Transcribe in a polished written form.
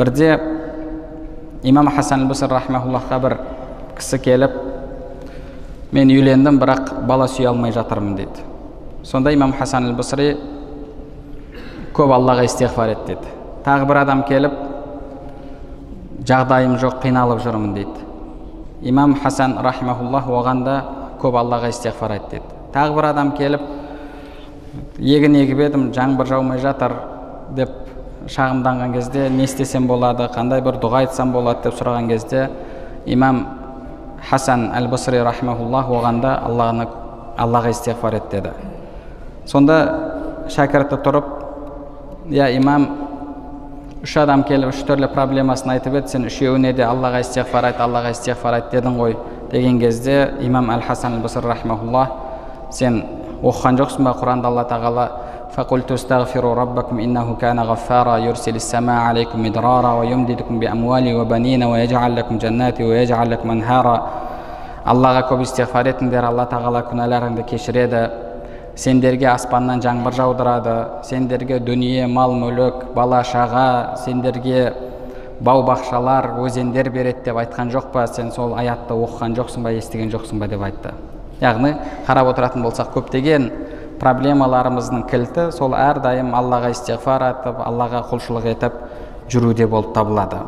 Бірде имам Хасан аль-Басри рахмахуллахқа бір кісі келіп, мен үйлендім, бірақ бала сүйе алмай жатырмын деді. Сонда имам Хасан аль-Басри көп Аллаға истиғфар ет деді. Тағы бір адам келіп, жағдайым жоқ, қиналып жүрмін дейді. Имам Хасан рахмахуллах оған да көп Аллаға истиғфар ет деді. Тағы бір адам келіп, егін егіп едім, жаңбыр жаумай жатыр деп шағымданған кезде, не істесем болады, қандай бір дұға айтсам болады деп сұраған кезде, имам Хасан аль-Басри рахмахуллах оған да Аллаға истиғфар ет деді. Сонда шәкірті тұрып, имам, үш адам келіп, үш түрлі проблемасын айтып еді, сен үшеуіне де Аллаға истиғфар айт, Аллаға истиғфар айт дедің ғой деген кезде, имам Аль-Хасан аль-Басри рахмахуллах, сен оқыған жоқсың ба Құранды? Алла тағала فَقُلْتُ اسْتَغْفِرُوا رَبَّكُمْ إِنَّهُ كَانَ غَفَّارًا يُرْسِلِ السَّمَاءَ عَلَيْكُمْ مِدْرَارًا وَيُمْدِدْكُمْ بِأَمْوَالٍ وَبَنِينَ وَيَجْعَلْ لَكُمْ جَنَّاتٍ وَيَجْعَلْ لَكُمْ أَنْهَارًا. Аллаға көп истиғфар етіңдер, Алла тағала күнәларыңды кешіреді, сендерге аспаннан жаңбыр жаудырады, сендерге дүние, мал мүлік, бала шаға, сендерге бау бақшалар, өзендер береді деп айтқан жоқ па? Сен сол аятты оқыған жоқсың ба, естіген жоқсың ба деп айтты. Яғни қарап отыратын болсақ, көптеген проблемаларымыздың кілті сол әрдайым Аллаға истиғфар етіп, Аллаға құлшылық етіп жүруде болып табылады.